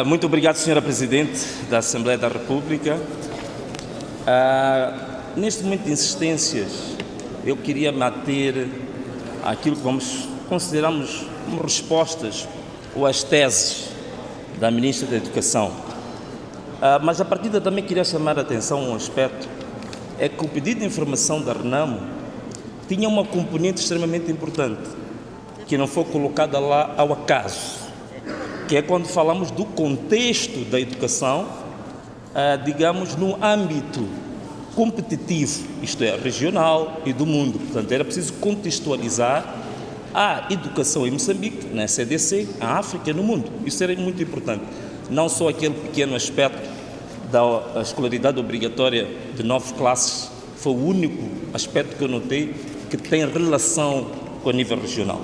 Muito obrigado, Senhora Presidente da Assembleia da República. Neste momento de insistências, eu queria manter aquilo que consideramos como respostas ou as teses da Ministra da Educação. Mas a partida também queria chamar a atenção a um aspecto, é que o pedido de informação da RENAMO tinha uma componente extremamente importante, que não foi colocada lá ao acaso, que é quando falamos do contexto da educação, digamos, no âmbito competitivo, isto é, regional e do mundo. Portanto, era preciso contextualizar a educação em Moçambique, na CDC, na África e no mundo. Isso era muito importante. Não só aquele pequeno aspecto da escolaridade obrigatória de 9 classes, foi o único aspecto que eu notei que tem relação com o nível regional.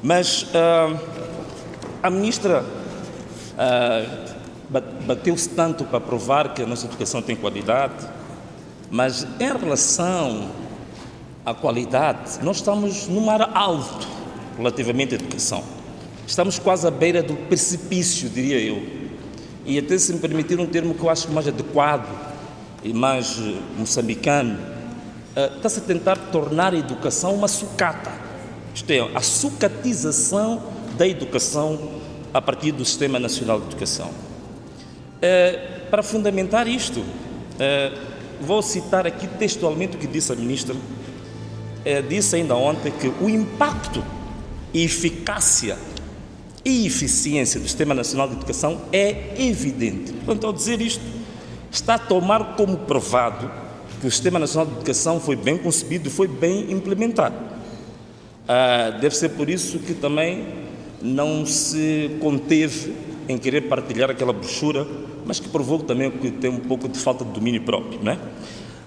Mas a Ministra bateu-se tanto para provar que a nossa educação tem qualidade, mas em relação à qualidade, nós estamos num mar alto relativamente à educação. Estamos quase à beira do precipício, diria eu. E até, se me permitir um termo que eu acho mais adequado e mais moçambicano, está-se a tentar tornar a educação uma sucata. Isto é, a sucatização da educação a partir do Sistema Nacional de Educação. Para fundamentar isto, vou citar aqui textualmente o que disse a Ministra. Disse ainda ontem que o impacto e eficácia e eficiência do Sistema Nacional de Educação é evidente. Portanto, ao dizer isto, está a tomar como provado que o Sistema Nacional de Educação foi bem concebido e foi bem implementado. Deve ser por isso que também não se conteve em querer partilhar aquela brochura, mas que provou também que tem um pouco de falta de domínio próprio, não é?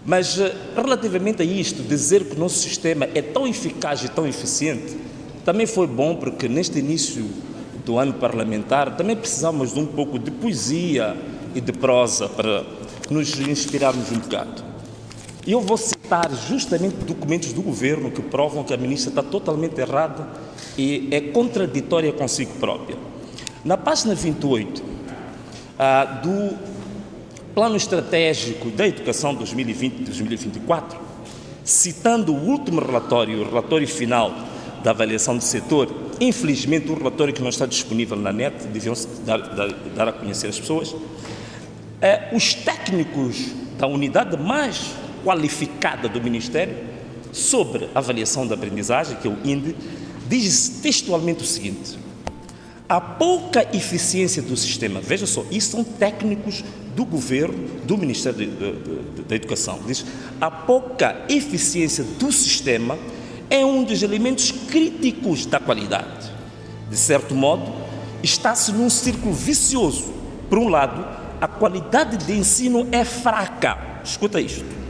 Mas, relativamente a isto, dizer que o nosso sistema é tão eficaz e tão eficiente, também foi bom, porque neste início do ano parlamentar também precisamos de um pouco de poesia e de prosa para nos inspirarmos um bocado. E eu vou citar justamente documentos do Governo que provam que a Ministra está totalmente errada e é contraditória consigo própria. Na página 28 do Plano Estratégico da Educação 2020-2024, citando o último relatório, o relatório final da avaliação do setor, infelizmente o relatório que não está disponível na net, deviam-se dar a conhecer às pessoas, os técnicos da unidade mais qualificada do Ministério sobre a avaliação da aprendizagem, que é o INDE, diz textualmente o seguinte: a pouca eficiência do sistema, veja só, isso são técnicos do Governo, do Ministério da Educação, diz, a pouca eficiência do sistema é um dos elementos críticos da qualidade. De certo modo, está-se num círculo vicioso. Por um lado, a qualidade de ensino é fraca, escuta isto,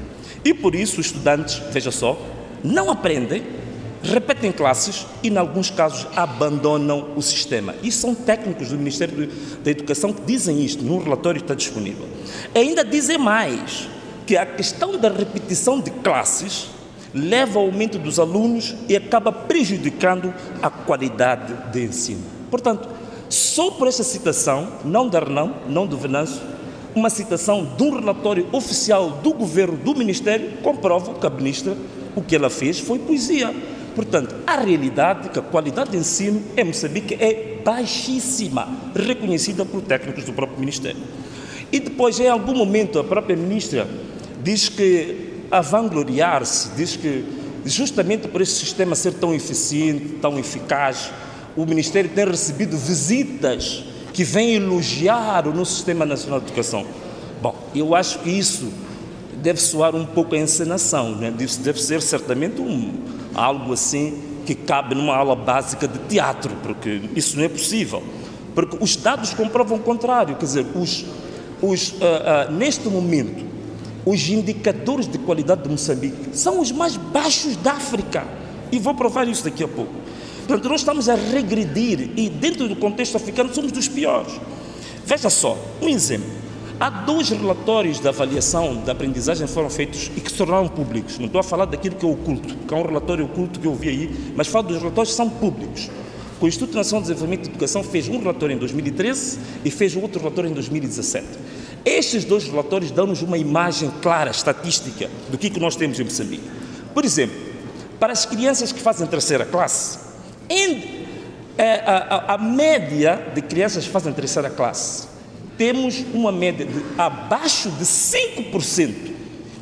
e por isso os estudantes, veja só, não aprendem, repetem classes e, em alguns casos, abandonam o sistema. E são técnicos do Ministério da Educação que dizem isto, num relatório que está disponível. Ainda dizem mais, que a questão da repetição de classes leva ao aumento dos alunos e acaba prejudicando a qualidade de ensino. Portanto, só por esta citação, não da RENAMO, não do Venâncio, uma citação de um relatório oficial do Governo, do Ministério, comprova que a Ministra, o que ela fez foi poesia. Portanto, a realidade é que a qualidade de ensino em Moçambique é baixíssima, reconhecida por técnicos do próprio Ministério. E depois, em algum momento, a própria Ministra diz que, a vangloriar-se, diz que justamente por esse sistema ser tão eficiente, tão eficaz, o Ministério tem recebido visitas que vêm elogiar o nosso Sistema Nacional de Educação. Bom, eu acho que isso deve soar um pouco a encenação, né? Deve ser certamente algo assim que cabe numa aula básica de teatro, porque isso não é possível. Porque os dados comprovam o contrário, quer dizer, neste momento, os indicadores de qualidade de Moçambique são os mais baixos da África. E vou provar isso daqui a pouco. Portanto, nós estamos a regredir e, dentro do contexto africano, somos dos piores. Veja só, um exemplo. Há 2 relatórios de avaliação da aprendizagem que foram feitos e que se tornaram públicos. Não estou a falar daquilo que é oculto, que é um relatório oculto que eu vi aí, mas falo dos relatórios que são públicos. que o Instituto Nacional de Desenvolvimento de Educação fez um relatório em 2013 e fez outro relatório em 2017. Estes dois relatórios dão-nos uma imagem clara, estatística, do que nós temos em Moçambique. Por exemplo, para as crianças que fazem terceira classe, a média de crianças que fazem terceira classe, temos uma média de abaixo de 5%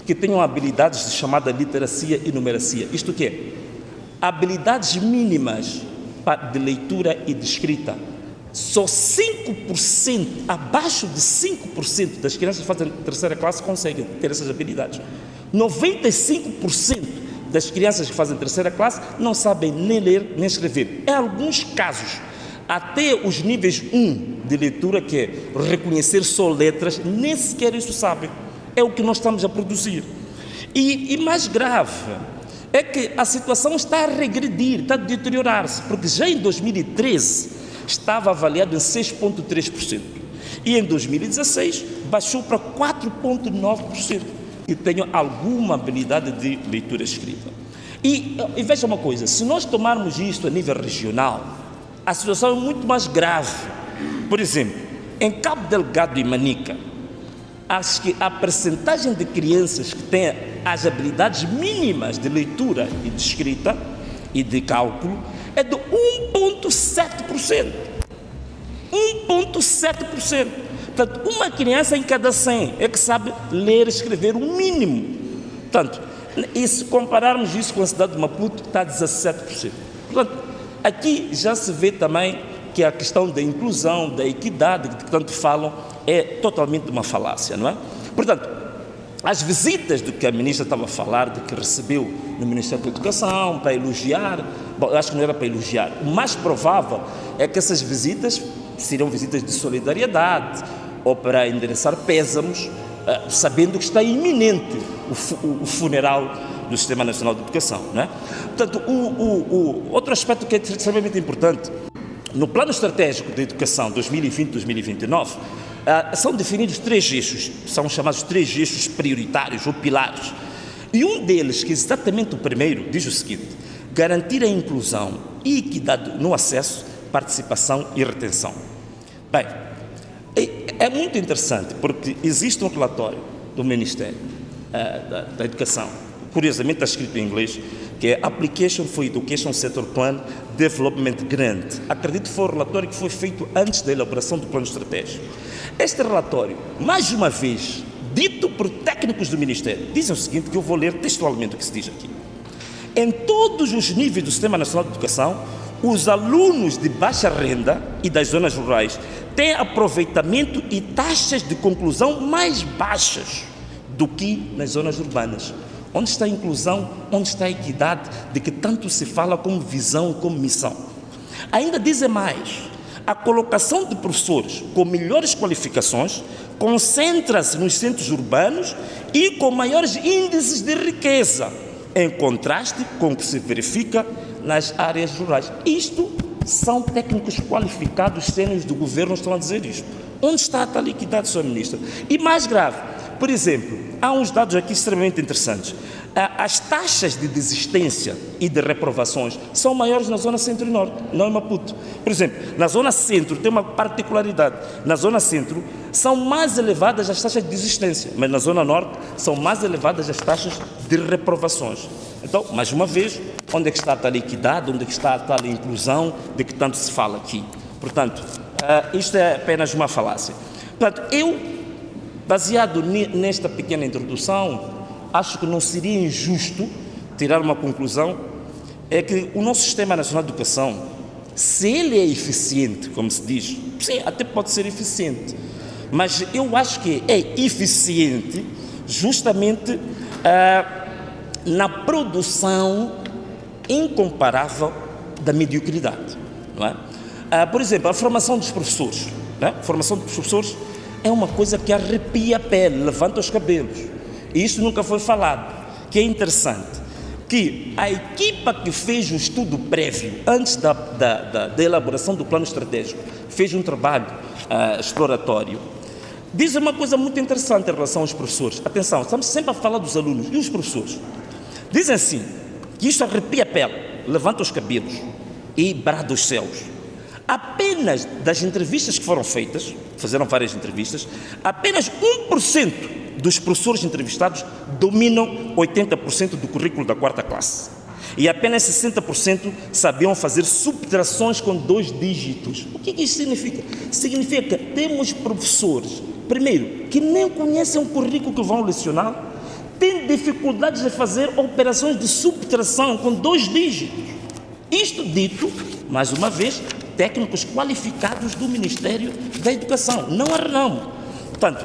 que tenham habilidades de chamada literacia e numeracia. Isto que é? Habilidades mínimas de leitura e de escrita. Só 5%, abaixo de 5% das crianças que fazem terceira classe conseguem ter essas habilidades. 95% das crianças que fazem terceira classe não sabem nem ler nem escrever. Em alguns casos, até os níveis 1 de leitura, que é reconhecer só letras, nem sequer isso sabem. É o que nós estamos a produzir. E mais grave é que a situação está a regredir, está a deteriorar-se, porque já em 2013 estava avaliado em 6,3% e em 2016 baixou para 4,9%, que tenham alguma habilidade de leitura e escrita. E veja uma coisa, se nós tomarmos isto a nível regional, a situação é muito mais grave. Por exemplo, em Cabo Delgado e Manica, acho que a percentagem de crianças que têm as habilidades mínimas de leitura e de escrita e de cálculo é de 1,7%. 1,7%. Portanto, uma criança em cada 100 é que sabe ler e escrever o mínimo. Portanto, e se compararmos isso com a cidade de Maputo, está a 17%. Portanto, aqui já se vê também que a questão da inclusão, da equidade, de que tanto falam, é totalmente uma falácia, não é? Portanto, as visitas do que a ministra estava a falar, de que recebeu no Ministério da Educação, para elogiar, bom, eu acho que não era para elogiar, o mais provável é que essas visitas seriam visitas de solidariedade, ou para endereçar pésamos, sabendo que está iminente o funeral do Sistema Nacional de Educação, não é? Portanto, outro aspecto que é extremamente importante, no Plano Estratégico de Educação 2020-2029, são definidos 3 eixos, são chamados 3 eixos prioritários ou pilares. E um deles, que é exatamente o primeiro, diz o seguinte: garantir a inclusão e equidade no acesso, participação e retenção. Bem, é muito interessante, porque existe um relatório do Ministério da Educação, curiosamente está escrito em inglês, que é Application for Education Sector Plan Development Grant. Acredito que foi o relatório que foi feito antes da elaboração do plano estratégico. Este relatório, mais uma vez, dito por técnicos do Ministério, dizem o seguinte, que eu vou ler textualmente o que se diz aqui. Em todos os níveis do Sistema Nacional de Educação, os alunos de baixa renda e das zonas rurais têm aproveitamento e taxas de conclusão mais baixas do que nas zonas urbanas. Onde está a inclusão, onde está a equidade de que tanto se fala como visão, como missão? Ainda dizem mais, a colocação de professores com melhores qualificações concentra-se nos centros urbanos e com maiores índices de riqueza, em contraste com o que se verifica nas áreas rurais. Isto são técnicos qualificados, sêniores do governo, estão a dizer isto. Onde está a tal equidade, Sr. Ministro? E mais grave, por exemplo, há uns dados aqui extremamente interessantes. As taxas de desistência e de reprovações são maiores na zona centro e norte, não em Maputo. Por exemplo, na zona centro tem uma particularidade. Na zona centro são mais elevadas as taxas de desistência, mas na zona norte são mais elevadas as taxas de reprovações. Então, mais uma vez, onde é que está a tal equidade, onde é que está a tal inclusão de que tanto se fala aqui? Portanto, isto é apenas uma falácia. Portanto, eu, baseado nesta pequena introdução, acho que não seria injusto tirar uma conclusão, é que o nosso Sistema Nacional de Educação, se ele é eficiente, como se diz, sim, até pode ser eficiente, mas eu acho que é eficiente justamente na produção incomparável da mediocridade, não é? Por exemplo, a formação dos professores, não é? A formação dos professores é uma coisa que arrepia a pele, levanta os cabelos. E isso nunca foi falado, que é interessante, que a equipa que fez o estudo prévio, antes da elaboração do plano estratégico, fez um trabalho exploratório, diz uma coisa muito interessante em relação aos professores. Atenção, estamos sempre a falar dos alunos e os professores. Dizem assim, que isto arrepia a pele, levanta os cabelos, e brada os céus. Apenas das entrevistas que foram feitas, fizeram várias entrevistas, apenas 1% dos professores entrevistados dominam 80% do currículo da 4ª classe. E apenas 60% sabiam fazer subtrações com 2 dígitos. O que isso significa? Significa que temos professores, primeiro, que nem conhecem o currículo que vão lecionar, têm dificuldades de fazer operações de subtração com 2 dígitos. Isto dito, mais uma vez, técnicos qualificados do Ministério da Educação, não há renome. Portanto,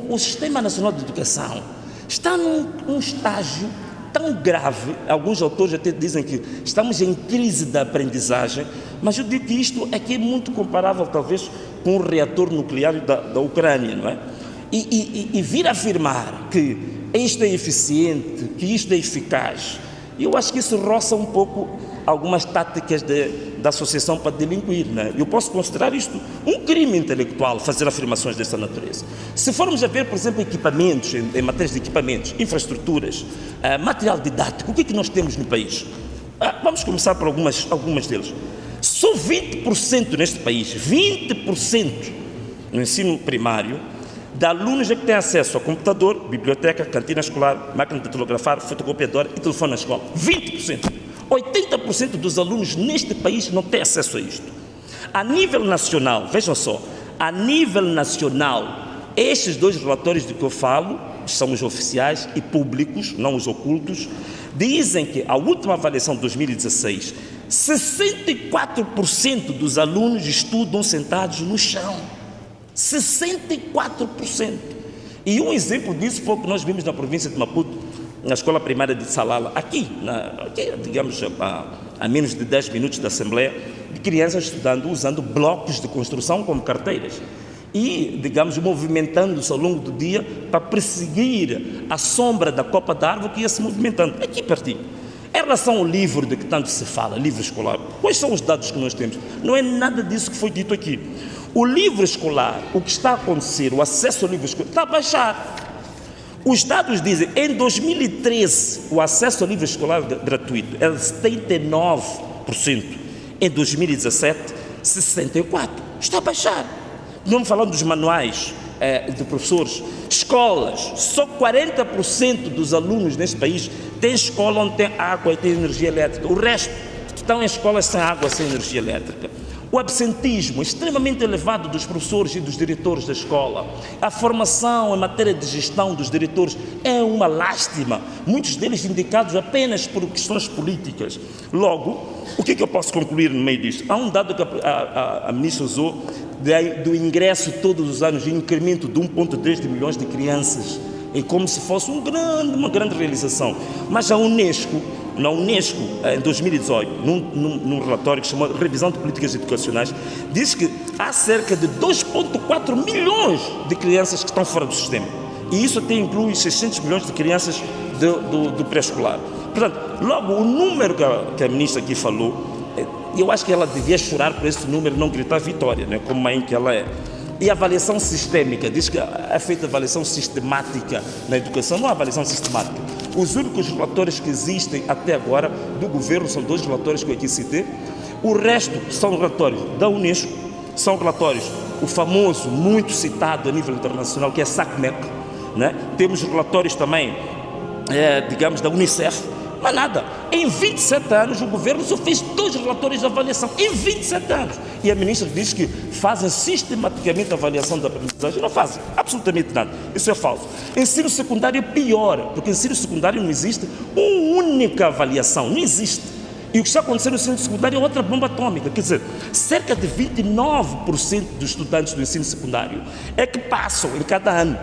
o Sistema Nacional de Educação está num estágio tão grave, alguns autores até dizem que estamos em crise da aprendizagem, mas eu digo que isto aqui é muito comparável talvez com o reator nuclear da Ucrânia, não é? E vir afirmar que isto é eficiente, que isto é eficaz, eu acho que isso roça um pouco algumas táticas da associação para delinquir, né? Eu posso considerar isto um crime intelectual, fazer afirmações dessa natureza. Se formos a ver, por exemplo, equipamentos, em matéria de equipamentos, infraestruturas, material didático, o que é que nós temos no país? Vamos começar por algumas deles. Só 20% neste país, 20% no ensino primário, de alunos é que têm acesso a computador, biblioteca, cantina escolar, máquina de datilografar, fotocopiadora e telefone na escola. 20%. 80% dos alunos neste país não têm acesso a isto. A nível nacional, vejam só, a nível nacional, estes 2 relatórios de que eu falo, são os oficiais e públicos, não os ocultos, dizem que a última avaliação de 2016, 64% dos alunos estudam sentados no chão. 64%. E um exemplo disso foi o que nós vimos na província de Maputo, na escola primária de Salala, aqui digamos, a menos de 10 minutos da Assembleia, de crianças estudando, usando blocos de construção como carteiras e, digamos, movimentando-se ao longo do dia para perseguir a sombra da copa da árvore que ia se movimentando, aqui pertinho. Em relação ao livro de que tanto se fala, livro escolar, quais são os dados que nós temos? Não é nada disso que foi dito aqui. O livro escolar, o que está a acontecer, o acesso ao livro escolar, está a baixar. Os dados dizem, em 2013, o acesso ao livro escolar gratuito era de 79%. Em 2017, 64%. Está a baixar. Não falando dos manuais de professores, escolas, só 40% dos alunos neste país têm escola onde tem água e tem energia elétrica. O resto estão em escolas sem água, sem energia elétrica. O absentismo extremamente elevado dos professores e dos diretores da escola. A formação em matéria de gestão dos diretores é uma lástima, muitos deles indicados apenas por questões políticas. Logo, o que eu posso concluir no meio disto? Há um dado que a ministra usou do ingresso todos os anos, de incremento de 1,3 de milhões de crianças, é como se fosse uma grande realização. Mas na Unesco, em 2018, num relatório que se chama Revisão de Políticas Educacionais, diz que há cerca de 2,4 milhões de crianças que estão fora do sistema. E isso até inclui 600 milhões de crianças do pré-escolar. Portanto, logo, o número que a ministra aqui falou, eu acho que ela devia chorar por esse número e não gritar vitória, né, como mãe que ela é. E a avaliação sistêmica, diz que é feita avaliação sistemática na educação, não há avaliação sistemática. Os únicos relatórios que existem até agora do governo são 2 relatórios que eu aqui citei. O resto são relatórios da Unesco, são relatórios, o famoso, muito citado a nível internacional, que é SACMEC, né? Temos relatórios também, digamos, da Unicef. Mas nada, em 27 anos o governo só fez 2 relatórios de avaliação, em 27 anos. E a ministra diz que fazem sistematicamente a avaliação da aprendizagem. Não fazem absolutamente nada, isso é falso. Ensino secundário é pior, porque ensino secundário não existe uma única avaliação, não existe. E o que está acontecendo no ensino secundário é outra bomba atômica, quer dizer, cerca de 29% dos estudantes do ensino secundário é que passam em cada ano,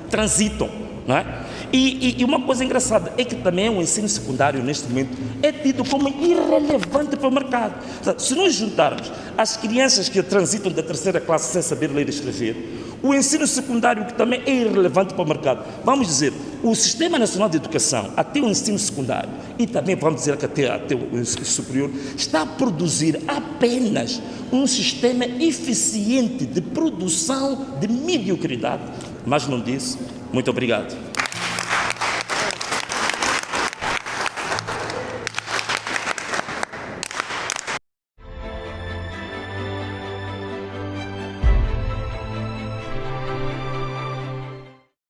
transitam, não é? E uma coisa engraçada é que também o ensino secundário, neste momento, é tido como irrelevante para o mercado. Portanto, se nós juntarmos as crianças que transitam da 3ª classe sem saber ler e escrever, o ensino secundário, que também é irrelevante para o mercado, vamos dizer, o Sistema Nacional de Educação, até o ensino secundário, e também vamos dizer que até o ensino superior, está a produzir apenas um sistema eficiente de produção de mediocridade. Mas não disse. Muito obrigado.